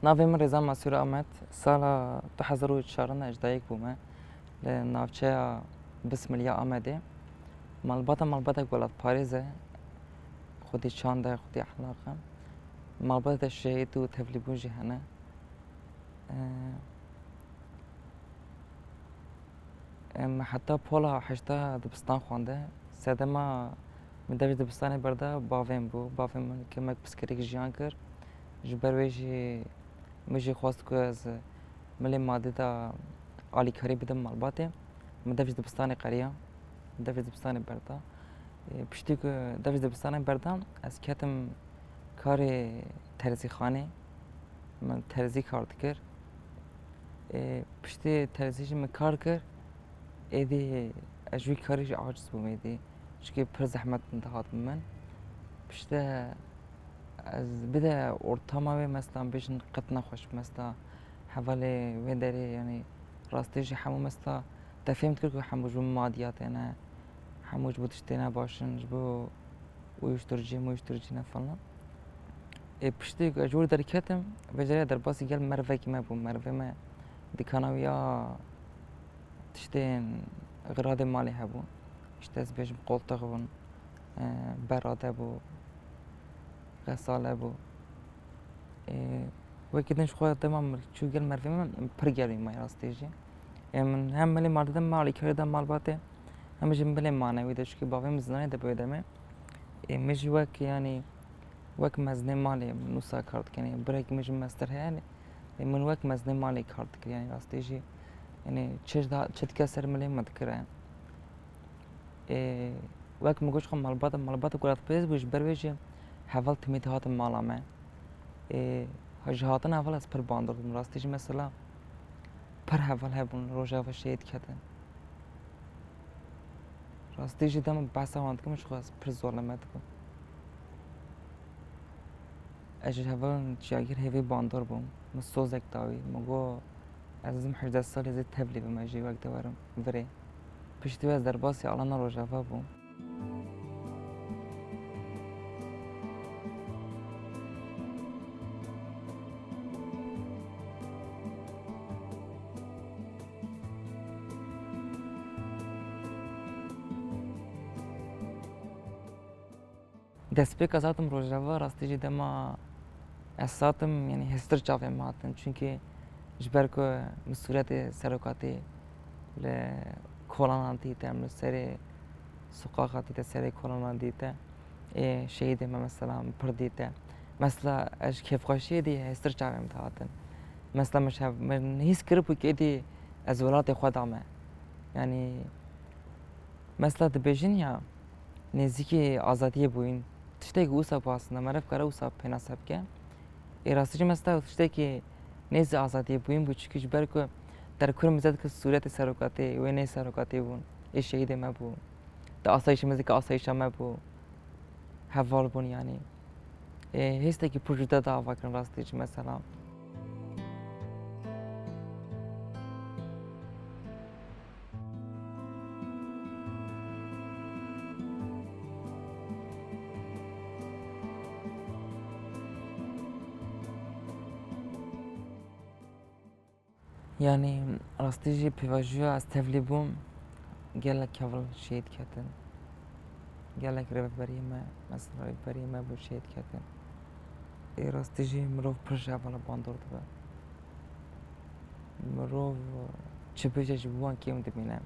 ناوی من رضا مسئول آمد سال 2004 اجدایک بومه لناوچه بسملیا آمده مالباتا گلات پاریزه خودی چانده خودی اخلاقه مالباتا شهید و تفلی بوجی هنه حتی پولا حشتا دبستان خوانده ساده ما من دوی دبستانی برده باویم من که مک بسکریک جیان کر جبرویجی مجی خواست که از ملی ماده دا عالی کاری بدم مالباته من دوی دبستانی قریا دوی دبستانی برده پشتی که دوی دبستانی برده از کتم کار ترزی خانه من ترزی کارد کرد پشتی ترزیش من کار کرد ایدی اجوی کاریش عاجز بوم ایدی چون پر زحمت انتهات من پشتی از بده ارتما مثلا بیشن قطنا خوش مثلا حوالی ویدری یعنی راستیش همو مثلا تفهمت کرد که همو جو مادیات نه همو جو تشتینا باشن جو ويشترجي نفلنا پشتی که اجور در کتم وجري در باسی گل مروه که ما بوم مروه ما دکانویا تشتين غراض مالي هبو اشتاز بيجم قولتغ بون براده بو غساله بو وكدنش خواه تمام شو قال مرفي من برجالي ما راستيجي من هم ملي مالدم مالي كرده مال باته هم جم بلي مانه ويدش كي بافي مزنانه ده بيدمه مش وك يعني وك مزنه مالي نوسا كارت يعني بريك مش مستر يعني من وك مزنه مالي كارت يعني راستيجي يعني تشد كسر ملي ما تكره وقت مگوش خم مالبات قرات پیز بوش برویج حوال تمیت هات مالامه هجهاتن حوال از پر باندر راستیش مثلا پر حوال هبون روزا و شهید کردن راستیش دم بحث واند که مش خواست پر ظلمت کو اجر حوال جاگیر هیوی باندر بوم مسوزک داوی مگو از 18 سال زید تبلی به مجی وقت دارم وره پشتی از در باسی آلان روزا بوم دست به کساتم روزنامه راستی جدا ما اساتم یعنی هستر چاوه ماتن چونکه جبر کو مسئولیت سرکاتی ل کلان دیتا من سر سقاقاتی تا سر کلان دیتا شهید ما مثلا پر دیتا مثلا اش کیف خوشی دی هستر چاوه متعادن مثلا مش من هیچ کربو که دی از ولات خود عمه یعنی مثلا دبیجن یا نزدیک آزادی بوین تشتی که اوسا پاسنده مرف کاره اوسا پناسب که راستش مثلا تشتی که نیز آزادی بوین بود چون که برکو در کل مزد که صورت سرکاتی و نه سرکاتی بون شهید ما بو تا آسایش مزد که آسایش ما بو حوال بون یعنی هستی که پروژه دعوا کردن راستش مثلا يعني راستيجي بيواجهوا از تفلی بوم گلک کول شهید کردن گلک رهبری ما مثلا رهبری ما بود شهید کردن راستیجی مروف پرش اولا باندور دبا مروف چه پیش جبوان کیم دبینم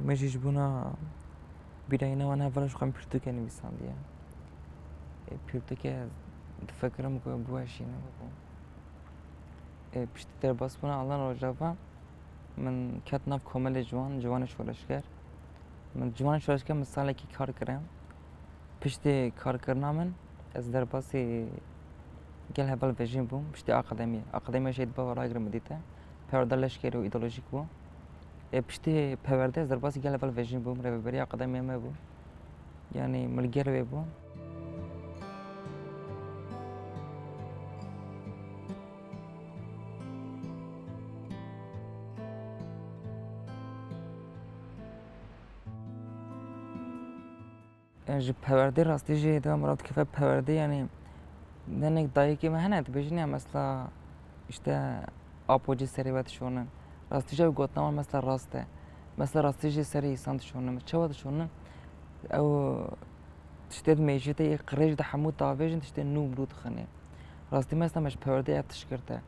مجی جبونا بیراینا وانا اولش خواهم پیرتو که نویسان دیم پیرتو که فکرم که بوهشی نبود پشتی در باس بونا الان روزا من کت ناف کامل جوان شورشگر من جوان شورشگر مثلا کی کار کردم پشتی کار کردن من از در باسی گل هبل ویژن بوم پشتی آکادمی شهید با ورای گرم دیته پرورده لشکری و ایدئولوژیک بوم پشتی پرورده از در باسی گل هبل ویژن بوم رهبری آکادمی ما بوم یعنی ملگر وی بوم جو پرورده راستی جه دو مراد که پرورده یعنی دنك دایکی من هنت بجنی مثلا işte apoji seri vet şonun. Rastîja gotnaman mesela rast e. Mesela rastîjî serî îsan dişonin. Çawa dişonin? Ew tiştê mêjî te yê qirêj de hemû tavê jin tiştê nû birû dixine. Rastî mesela me ji perwerdeyê ev tişkir te.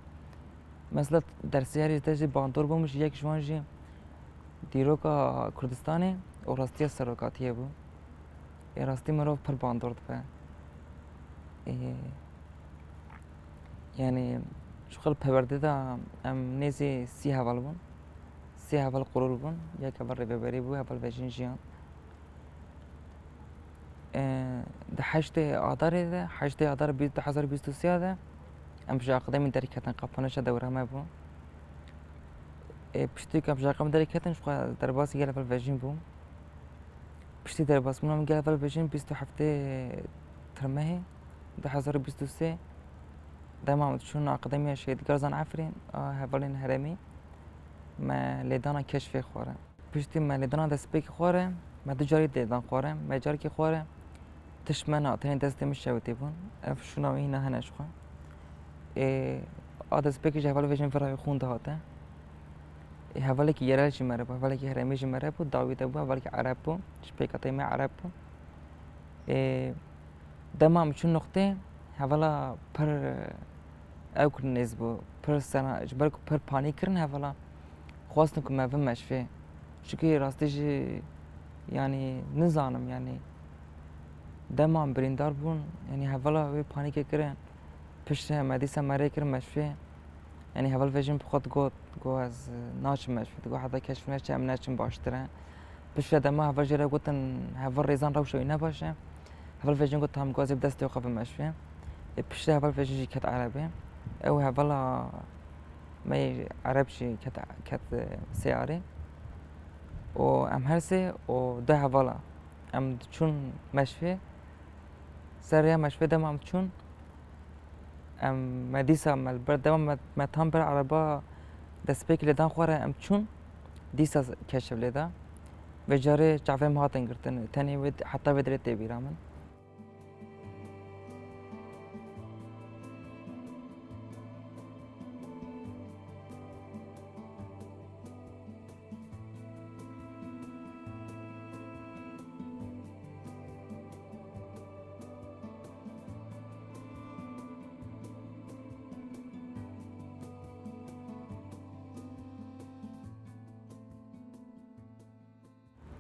Mesela dersiyarî te jî bandor bûm ji yek ji wan jî dîroka Kurdistanê û rastiya serokatiyê bû. Rastî mirov pir bandor dibe. Yani şu xil perwerdê de em nêzî sî heval bûn. Sê heval qurul bûn, yek heval rêveberî bû, heval vejin jiyan. Di heştê Adarê de, heştê Adar 2023 de em ji akademî derketin qapanişa dewra me bû. Piştî ku em ji akademî derketin ji xwe derbasî gel heval vejin bûm. Piştî derbasbûna min gel heval vejin 27 Tirmehê 2023 dema em diçûn Akademiya Şehîdgar Zan Efrîn a hevalên herêmî me lêdana keşfê xware. Piştî me lêdana destpêkê xware, me du carî lêdan xware, me carekê xware tişmena tenê destê min şewitê bûn. Ev şûna wî hîna hene ji xwe. A destpêkê ji heval vejin virayê xûn dihate. Hevalekî yerel jî me re bû, hevalekî herêmî jî me re bû, dawî de bû, hevalekî Ereb bû, ji pêkateyê me Ereb bû. Dema em çûn noxtê hevala pir ew kirin nêz bû, pir sena ji ber ku pir panî kirin hevala xwastin ku me vin meşvê. Çikî rastî jî yani nizanim yani dema em birîndar bûn yani hevala wê panîkê kirin piştre me dîsa me rê kirin meşvê yani heval vejin bi xwe digot ez naçim meşvê digot heta keşfî neçe em neçin baştir e. Piştre dema heval jê re gotin heval rêzan rewşa wî ne baş e. Heval vejin got hem gazê bi destê xwe vin meşvê. Piştre heval vejin jî ket Erebê. Ew hevala me Ereb jî ket sêyarê. û em her sê û du hevala em diçûn meşvê. Seriya meşvê dema em diçûn em me dîsa me li ber dema me tam ber ereba destpêkê lêdan xwe re em çûn dîsa keşif lêda. Vê carê çavê min hatin girtin tenê heta vê derê tê bîra min.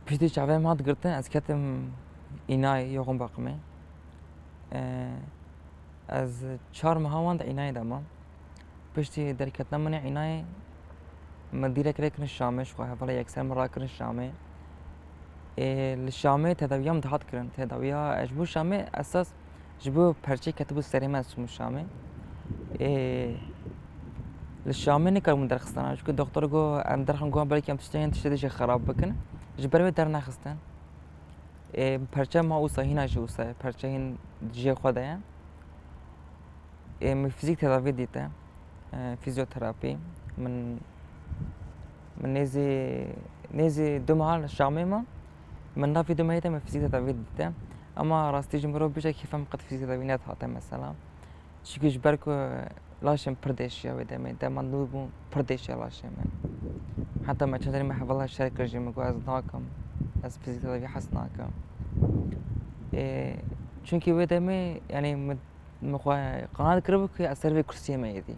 Piştî çavê min hat girtin ez ketim înayê yoxin baqimê. Ez 4 meha wan di înayê de mam. Piştî derketina min ê înayê min dîrek rê kirin Şamê ji xwe hevala yekser min rakirin Şamê. Li Şamê tedawiya min dihat kirin. Tedawiya ez ji bo Şamê esas ji bo perçê ketibû serê me ez çûm Şamê. Li Şamê nekarbûm derxistina çunku doktor got em derxin got belkî em tiştê dê jî xerab bikin. Ji ber wê dernexistin. Perçe ma wisa hîna jî wisa ye. Perçe hîn ciyê xwe de ye. Min fîzik tedavî dîte. Fîzyoterapî. Min nêzî 2 meha li Şamê me. Min navê 2 mehê de min fîzik tedavî dîte. Ama rastî ji mirov bêje kêfa min qet fîzik tedavî nedihate mesela. Çunku ji ber ku laşê min pir deşiya wê demê. Dema nû bûm pir deşiya laşê min. Heta me çend carî me hevala şer kir jî min got ez nakim. Ez fîzik tedavî hes nakim. Çunku wê demê yani min xwe qenat kiribû ku ez ser vê kursiyê me êdî.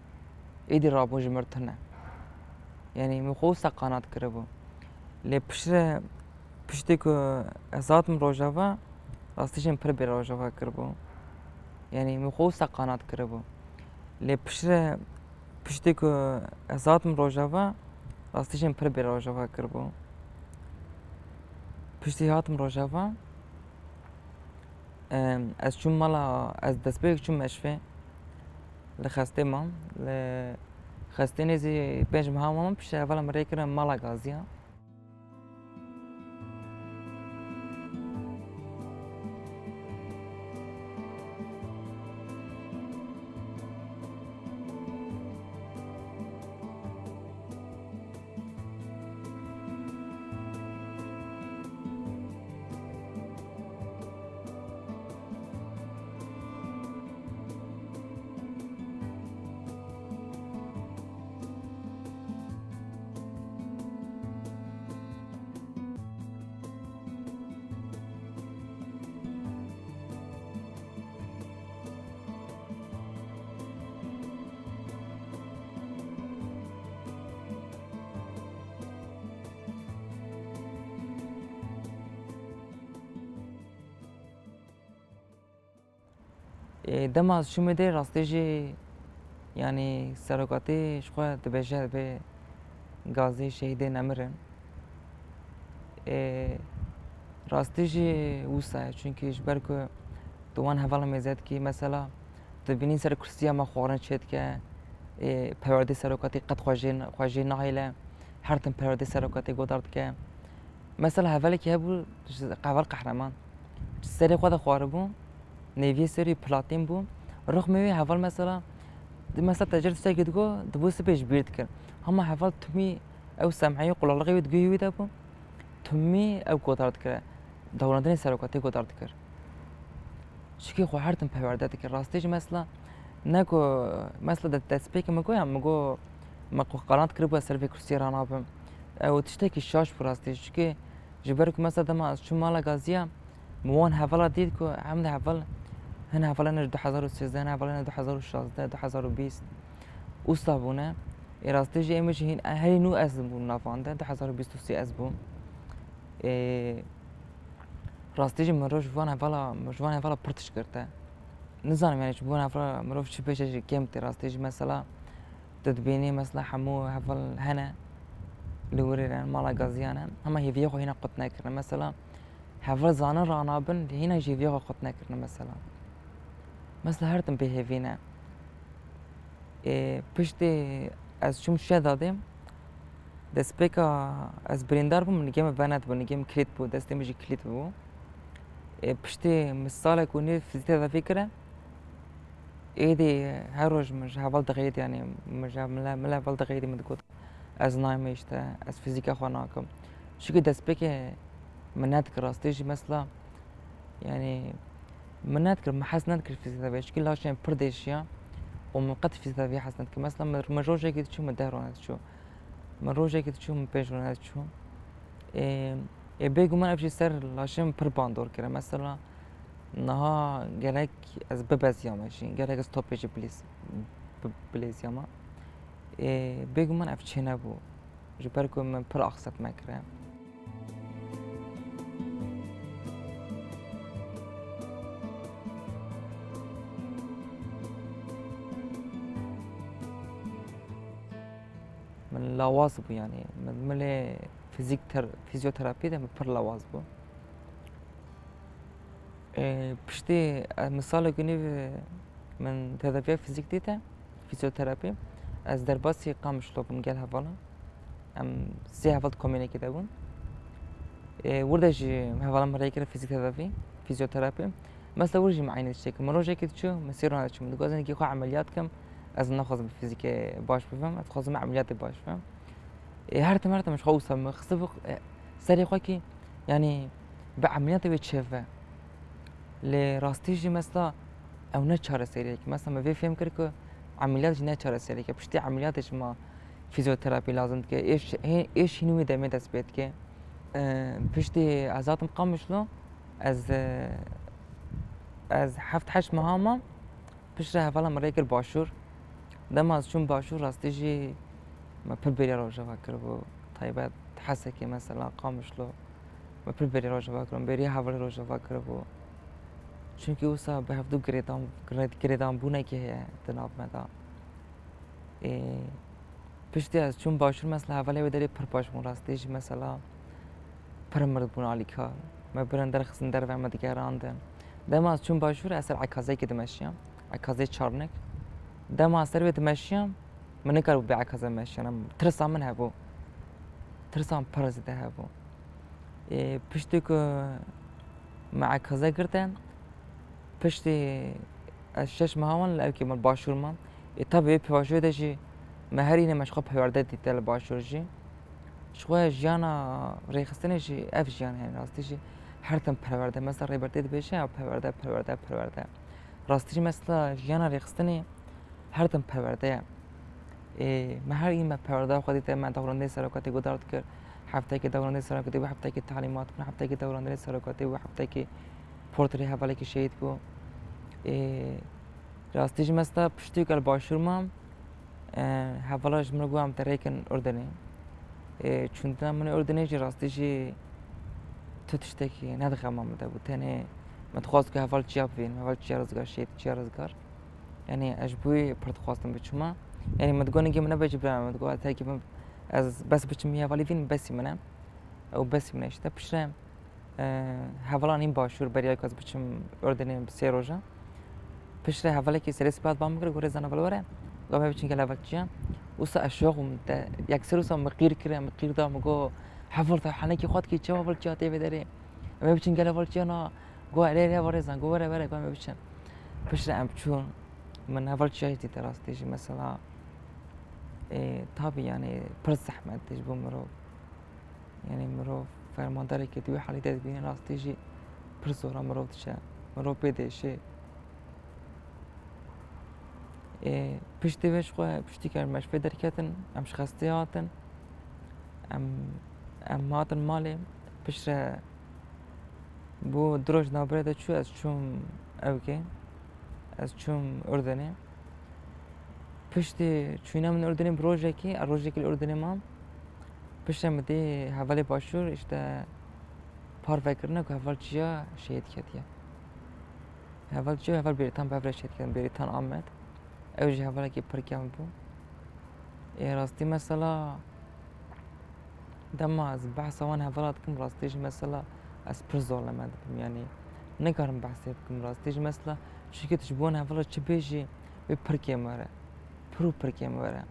Êdî rabûn ji mir tune. Yani min xwe wisa qenat kiribû. Lê piştre piştî ku ez hatim rojava rastî jî min pir bêrojava kiribû. Yani min xwe wisa qenat kiribû. Lê piştî ku ez hatim rojava rastî jî min pir bêrojava kiribû. Piştî hatim rojava ez çûm mala ez destpêkê çûm meşvê li xestê mam. Li xestê nêzî 5 meha mam piştre hevala min rê kirin mala Gaziya. دما شو مده راستی جی یعنی سرقتی شخواه دبجه به گازی شهید نمرن راستی جی وسای چونکه جبر که دوان حوالا میزد که مثلا دبینی سر کرسی ما خوارن شد که پرورده سرقتی قد خواجه نهایله هر تن پرورده سرقتی گذارد که مثلا حوالی که بود قبل قهرمان سری خود خواره بود نوی سری پلاتین بود رخ میوی حوال مثلا تجربه سعی دکو دبوس پیش بیرد کرد هم حوال تمی او سمعی قلالقی ود گویی ویده بود تمی او گذارد کرد دورندنی سرقتی گذارد کرد شکی خو هر تن پرورده کرد راستیش مثلا نکو مثلا دستپیک مگو قرانت کرد با سر کرسی رانا بم او تشتکی شاش براستیش که جبر که مثلا دم از شو مالا گازیا موان حوالا دید که هم ده حوال هن حوالا 2013 هن حوالا 2016 2020 اوستابونه راستی جی امش هین هی نو از بون نافانده 2023 از بون راستی جی مروش وان حوالا پرتش کرده نزانم یعنی چون حوالا مروف چی پیش کم تی راستی جی مثلا تدبینی مثلا حمو حوال هنه لوريران مالا غازيانا هما هيفيغو هنا قطنا كرنا مثلا حفر زانا رانابن هنا هيفيغو قطنا كرنا مثلا هرتم بهيفينا پشتی از شوم شه دادیم دست بکا از بریندار بوم نگیم بنات بود نگیم کلیت بود دستی میشه کلیت بود پشتی مثال کنی فیزیک دا فکره ایدی هر روز مش حوال دقیقی یعنی مش ملا حوال دقیقی مدکود از نایمیشته از فیزیک خواناکم شو دست بکه منات کراستیجی مثلا یعنی منات کر محسنات کر فیزیک دا شو لاشين پردیشیا ومن قد فيزيك دا حسنات که مثلا مروجه كده شو مدهرونات شو مروجه كده شو مبيجونات شو بيجو من افشي سر لاشين پر باندور كره مثلا نها گلک از ببزیا ماشین گلک از توپیج بلیز یاما بگو من افچه نبو جبر که من پر اقصد مکره من لاواز بو یعنی من مل فیزیوتراپی ده من پر لاواز بو پشتی مثال کنی من تدافع فیزیک دیده فیزیوتراپی از درباسی قامش لبن گل هوالا سه هفت کمیونه که دبون وردش هوالا مرای کرد فیزیک تدافع فیزیوتراپی مثلا ورجی معینه شکل مروجه که شو مسیر رو نداشتم دکتر که خو عملیات کم از نخواست به فیزیک باش بفهم از خواستم عملیات باش بفهم هر تمرت مش خوصم خصبق سری خو کی یعنی به عملیات بتشفه لراستيجي مثلا او نتشار سيريك مثلا ما في فهم كركو عمليات جي نتشار سيريك بشتي عمليات ما فيزيوثيرابي لازم كي ايش هنو دمي تثبيت كي بشتي ازات مقامش له از حفت حش مهاما بشتي هفلا مريك الباشور دم از شون باشور راستيجي ما بربري روجا فكربو طيبات حسكي مثلا قامش له ما بربري روجا فكربو بري حول روجا فكربو چونکه اوسا به هفته گریدام بونه که تناب مدا پشتی از چون باشور مثلا اولی و داری پر پاشمون راستیش مثلا پر مرد بون آلیکا ما برندر خسندر و ما دیگر آندن دم از چون باشور اصل عکازی که دمشیم عکازی چارنک دم از سر دمشیم من نکارو به عکازی مشیم ترسام من هبو ترسام پرزیده هبو پشتی که ما عکازی کردن پشتی از شش ماهان لایکی من باشور من طبیعی پیواشوی داشی مهرینه مشقا پیورده دیتل باشور جی شوی جانا ریخستنه جی اف جان هن راستی جی هر تن پیورده مثلا ریبرتی بشه او پیورده راستی جی مثلا جانا ریخستنه هر تن پیورده مهر این پیورده خودی تا من دورانده سرکاتی گذارد کرد هفته که دورانده سرکاتی و هفته که تعلیمات و هفته که دورانده سرکاتی و هفته که پورتری حوالی که شهید کو راستیش مثلا پشتی کل باشور مام حوالاش من گویم تریکن اردنی چون من اردنی جی راستیشی تو تشتکی ندخل مام ده بود تنه متخواست که هفال چیا بین هفال چیا رزگار شید چیا رزگار يعني أجبوي برتخواستم بتشوما يعني ما تقولن كي منا بيجي برا ما تقول هاي كيف از بس بتشم هي فالي فين بس منا أو بس منا إيش تبشرم هفلانين باشور بريا كاز بتشم أردني بسيروجا بشره هفلا كي سرس بعد بامكر غوري زنا فلورة قام بتشين كلا وقتيا وسا أشوق مت يكسر وسا مقير كره مقير دا مگو حفل تا حنا كي خود كي چوا فل چا تي بدري ما بتشين كلا فل چا نا گو عليه ورا زنا گو ورا قام بتشين بشره أم بتشون من هفل چا تي تراس تيجي مثلا طبي يعني برز زحمة تجيبو مرو يعني مرو فرمانداري كي توي حالي تدبين راس تيجي برزورا مرو تشا مرو بيدي شيء پشتی وش خواه پشتی که مش پیدا کردن امش خستیاتن ام ماتن مالی پشت بو دروج نابره دا چو از چوم اوکه از چوم اردنه پشتی چوینا من اردنه بروجه که روجه که اردنه مام پشت مدی حوالی باشور اشته پار فکرنه که حوال چیا شهید کردیه حوال چیا حوال بریتان بفره شهید کردن بریتان آمد اوجه حوالا که پر کم بو راستی مثلا دم از بحث وان حوالات کم راستیش مثلا از پر ظالمت بم يعني نکارم بحثی بکم راستیش مثلا چی که تجبون حوالا چه بیشی به پر کم وره پر کم وره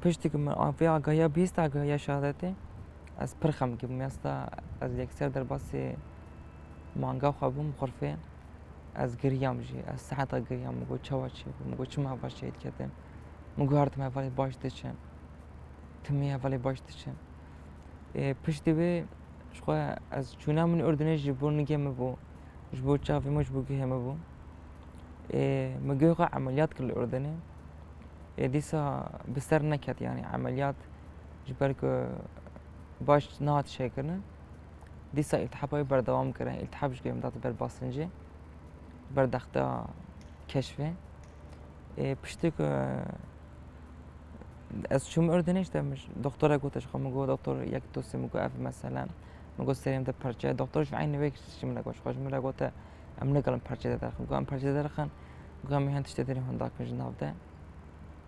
پشتی که من آگاهی 20 آگاهی شهادتی از پرخم که مثلا از یکسر در باسی مانگا خوابم خرفه از گریام جی از ساعت گریام مگو چوا چی مگو چما باش شهید کردم مگو هرت ما ولی باش دچن تمی ولی باش دچن پشتی به شخو از چونا من اردنی جبور نگم بو جبور چافی مش بو که هم بو مگو عملیات کل اردنی ديسا بسر نكت يعني عمليات جبرك باش نهات شكرنا ديسا التحابي بردوام كره التحابش جاي مدات بالباسنجي بردختا كشفه بشتك از شوم اردنيش ده مش دكتوره قلتش خو مگو دكتور یک توسي مگو اف مثلا مگو سريم ده پرچه دكتورش عين ويك شي من لگوش خوش من لگوته ام نگلم پرچه ده مگو ام پرچه ده خن مگو ام هن تشتري هنداك جناب ده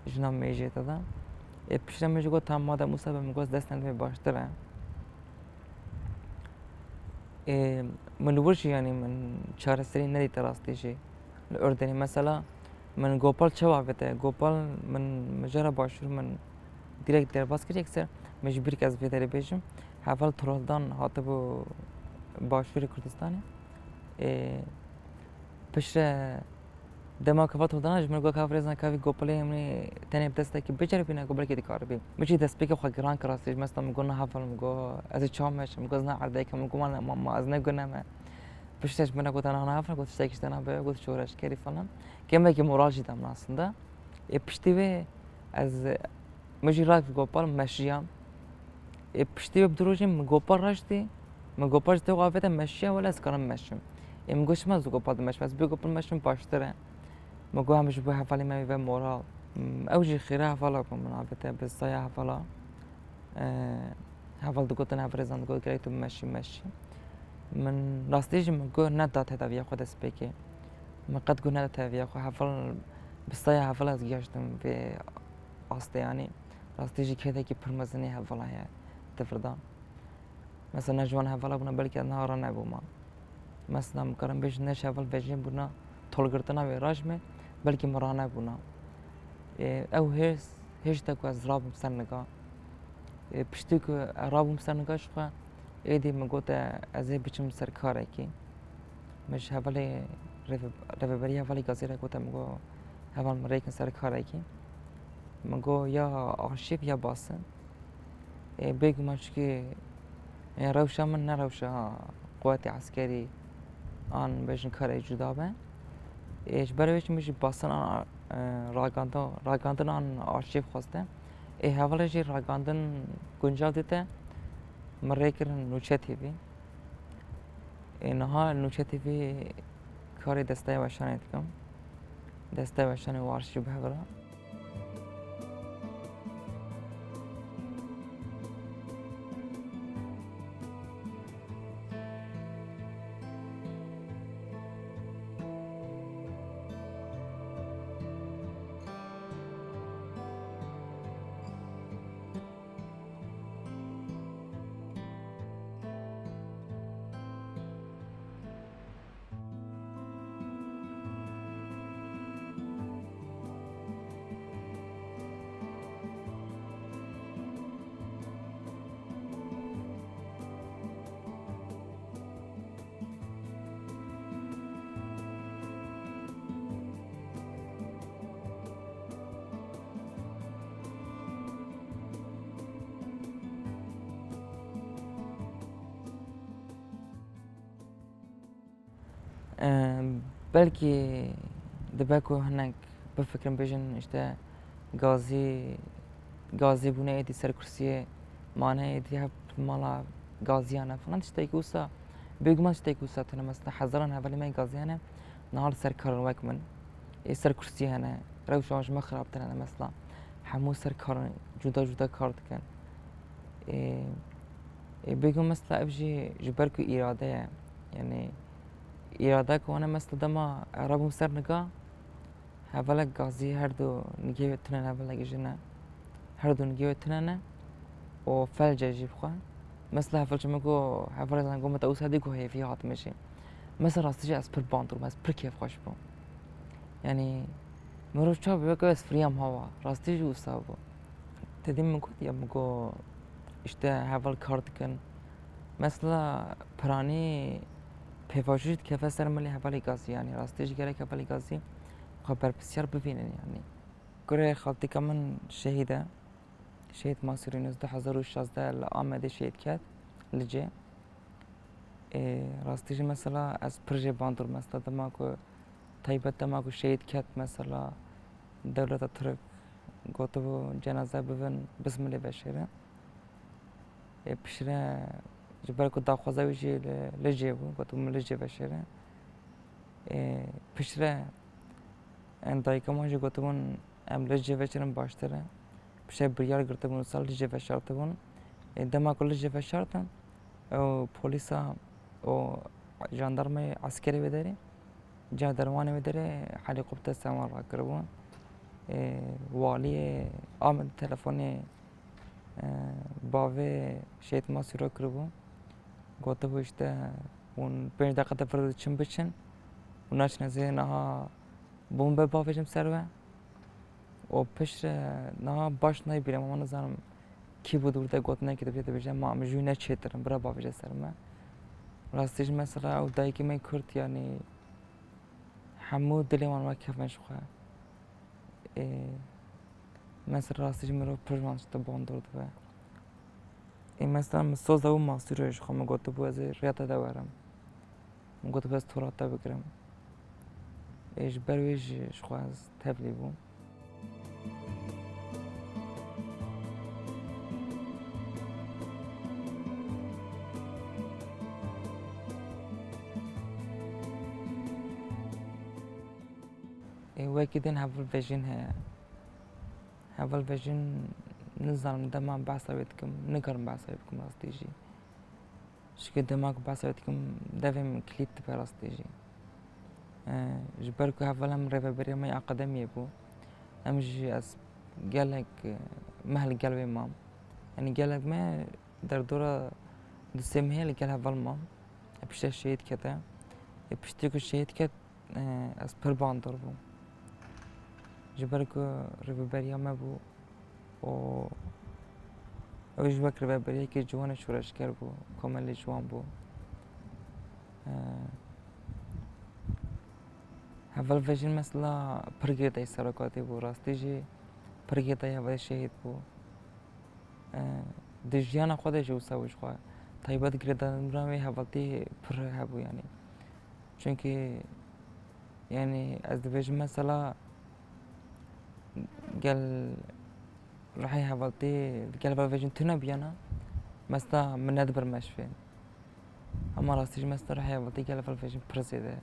جناب میجی دادم پیشم میجی گفت هم مادر موسی به میگوز دست نمی باشتره من ورش يعني من شهر سرين ندي تراستيشي الأردني مثلا من جوبال شوا بته جوبال من مجرى باشور من ديريكت در باس كري أكثر مجبور كاز بيتري بيجم حفل ترولدان هاتبو باشور كردستاني بشه دما كفات هدانج من گو کافرزن کافی گوپله همنی تنه بدسته که بچره بینه گوبله که دیکار بیم میشه دست بگه خو گران کراسیش مثلا میگن حفل میگو از چامش میگو نه عرضه که میگو من ما از نگونم پشتش من گفتن انا حفل گفت شتیش دنا به گفت شورش کری فلان كما كي مراجع دام aslında پشتی به از مجی راک گوپال مشیام پشتی به بدروجیم گوپال راشتی من گوپال تو قافته مشیا ولا اسکارم مشیم میگوش ما زو گوپال مش بس بگوپال مشیم پاشتره مگو همش به حفلی می و مورال اوجی خیره حفلا کن من عبته بسایه حفلا حفل دو گوتن حفرزان دو گوت تو مشی من راستیش مگو نداد هدفی خود اسپیکی من قد گو نداد هدفی خود حفل بسایه حفل از گیاشتم به آسته یعنی راستیش که کی پرمزنی حفلا هی تفردان مثلا نجوان حفلا بنا بلکه نهارا نبوما مثلا مکرم بیش نش حفل بجیم بنا تولگرتنا و راجمه بلکه مرانه بونا او هیچ تاکو از رابم سر نگاه پشتی که رابم سر نگاه شخوا ایدی مگوته از بیچم سر کاره کی مش حوالی رفبری حوالی گازیره گوته مگو حوال مریکن سر کاره کی مگو یا آرشیب یا باسن بگو منش که روشا من نه روشا قوات عسکری آن بیشن کاره جدا به اجباریش میشه باسن آن راگاندن آن آرشیف خواسته حوالش راگاندن گنجال دیده مریکن نوچه تیوی اینها نوچه تیوی کاری دسته وشانه دکم دسته وشانه وارشی به هفرا بلکه دبکو هنگ بفکرم بیشن اشته گازی بونه ایدی سر کرسیه مانه ایدی هب مالا گازیانه فلان اشته ایکوسا بگمان اشته ایکوسا تونه مثلا حضران اولی من گازیانه نهار سر کارن وک من ای سر کرسیه هنه روش آنش مخراب تنه مثلا همو سر کارن جدا کار دکن بگم مثلا افجی جبرکو ایراده یعنی ایراده که مثل دما عربم سر نگاه هفلک گازی هر دو نگیو تنن هفلک جنه هر دو نگیو تننه و فلج جیب خواه مثل هفلج مگو هفلج زنگو متا اوس هدی گو هیفی هات میشه مثل راستیجی از پر باندرو از پر کیف خوش بو یعنی مروف چا بگو از فریم هوا راستیجی اوسا بو تدیم مگو یا مگو اشته هفل کارت کن مثلا پرانی پیواشید که فسر ملی هفلی گازی یعنی راستیجی گره که هفلی گازی خبر بسیار ببینن یعنی گره خالتی که من شهید ماسوری 1916 لآمده شهید کرد لجه راستیجی مثلا از پروژه باندور مثلا دماغو تایبت دماغو شهید کرد مثلا دولت ترک گوتو جنازه ببین بسم الله بشره پیشره جبر کو داخوازه ویجی لجه بو گوتو لجه بشره پیشره اندایی که ماجی گوتون ام لجه وشرم باشتره پیشه بریار گرته بون سال لجه وشارته بون دما کل لجه وشارتن او پلیسا او جاندارم عسکری بداری جاندارمانی بداری حالی قبط استعمال را کربون والی آمد تلفنی باوی شهید ماسی را کربون گوته بوشته اون 5 دقیقه فرد چم بچن اوناش نزه نها بومبه باویجم سروه و پیش نه باش نمیبینم اما نزارم کی بود ورده گوت نه که بیاد بیشتر ما مجبور نچیترم برای باویج سرمه راستیش مثلا او دایی که من کرد یعنی همو دلی من کف مشخواه مثلا راستیش مرو پرمانش تا باندرد و این مثلا مساز او ماسیروش خواهم گوت بو از ریاضه دارم گوت بو از توراتا بگیرم ایش برویش شخواه از تبلی بو وکی دین هفل ویژن هست هفل ویژن نزارم دماغ باسوید کم نکرم باسوید کم راستیجی شکل دماغ باسوید کم دویم کلیت به راستیجی جبر که هفل هم رو ببری می اقدامی بو همچی از گلک محل گلوی مام یعنی گلک ما در دورا دسته محل گل هفل مام پیشت شهید کته پیشتی که شهید کت از پر باندر بو جبر که رو ببری ما بو و اوش وقت رو ببری که جوان شورش کرد بو کامل جوان بو هفل ویژن مثلا پرگیرده سرکاتی بو راستیجی پرگیرده هفل شهید بو دژیان خودش او سویش خواه تایبت گرده نمرامی هفلتی پر هبو یعنی چونکه یعنی از دویژن مثلا گل راحي هفلتي قال فالفيجن تنا بيانا مستا من ندبر مشفين اما راستيج مستا راحي هفلتي قال فالفيجن برزيده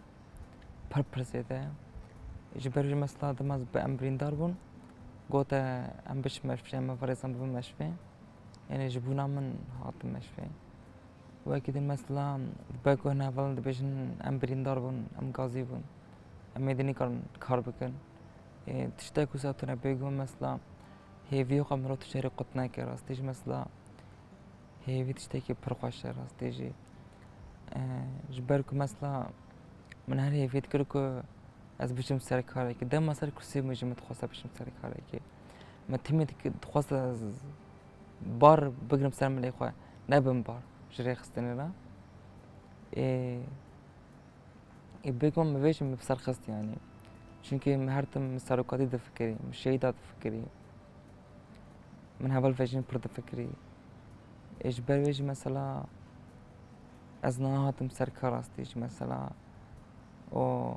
پرسیده جبرج مثلا دماز به امرین دار بون گوته ام بش مشفی ام فرزم به مشفی یعنی جبونا من هات مشفی و اكيد مثلا بكون اول دبيشن ام برين دار بون ام غازي بون ام مدني کار بکن تشتاكو ساتنا بيگو مثلا هيفيو قمرو تشاري قطنا كي راستيج مثلا هيفي تشتاكي برخوش راستيجي جبركو مثلا من هر هيفي تكركو از بشم سر کاری که دم سر کرسی میجم تخواست بشم سر کاری که من تیمی که تخواست از بار بگرم سر ملی خواه نبم بار جری خستنی را بگم میوشم بسر خست يعني چونکه هرتم سرکاتی دفکری مشی داد فکری من هول فيجن برد فکری اجبر ویج مثلا از نهاتم سر کار استیج مثلا و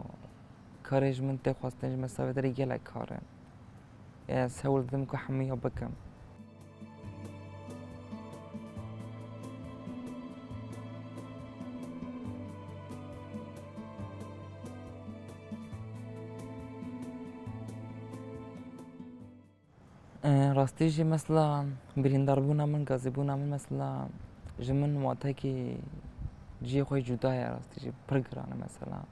کارش من تخواستنج مثلا داری گله کاره سهول دم که حمیه بکم راستيجي مثلا بريندار بونا من غازي بونا من مثلا جمن وقتها كي جي خوي جدايا راستيجي برقرانه مثلا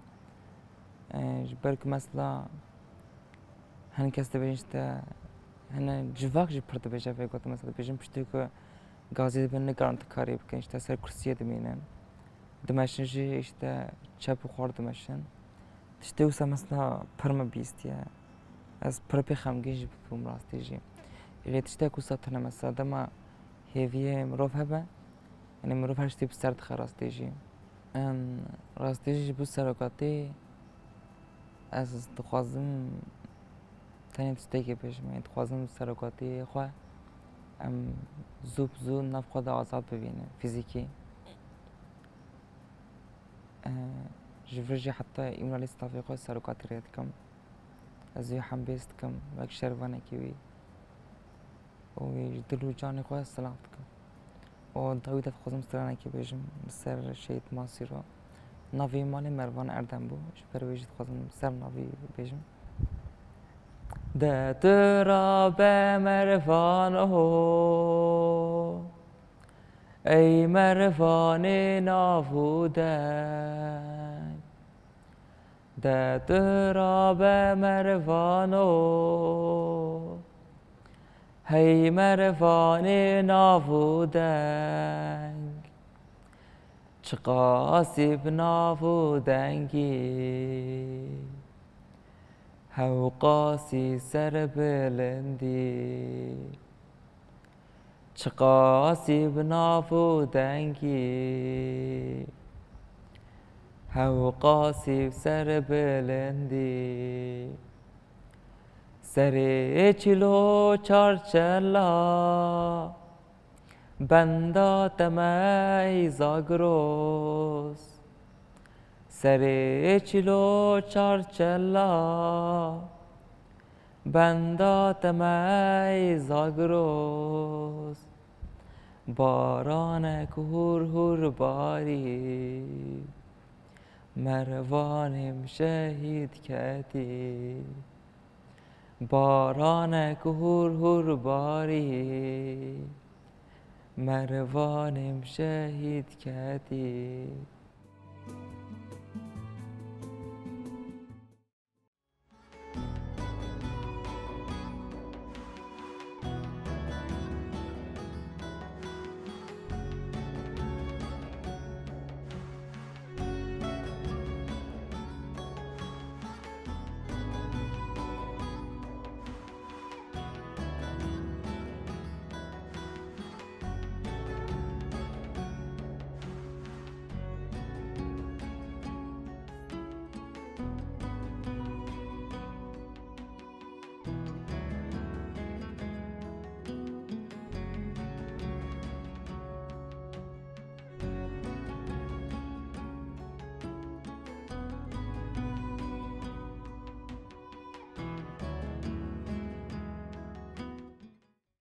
جبرك مثلا هن كست بيجتا هن جواك جي برد بيجا في قط مثلا بيجم بشتكو غازي بن نگرانت كاري بكن اشتا سر كرسيه دمينن دمشن جي اشتا چپ خور دمشن تشتوسا مثلا پرما بيستيا از پرپی خمگیش بوم راستیجی یه تشتاكو ساتنا مثلا دما هیویه مروف هبه یعنی مروف هرشتی بسرد خراستیجی ان راستیجی بو سرکاتی از دخوازم تاني تشتاكي بيش يعني دخوازم سرکاتی خواه ام زو نف خود آزاد ببینه فیزیکی جفرجي حتى ایمون لیستافی خواه سرکاتی رید کم از یه هم بیست کم وک شروانه کیوی و دلو جانی خواه سلامت کم و داویدت خوزم سرانه کی بیجم سر شهید ماسی رو ناوی مالی مروان اردن بو شبر بیجت خوزم سر ناوی بیجم ده ترا به مروانه ای مروان نافودن ده ترا به مروانه هی مروان نافودنگ چه قاسب نافودنگی هو قاسی سر بلندی چه قاسب نافودنگی هو قاسی سر بلندی سر چلو چارچلا بندا تمای زاگروس سر چلو چارچلا بندا تمای زاگروس باران کهور هور باری مروانم شهید کردی باران کهور هور باری مروانم شهید کردی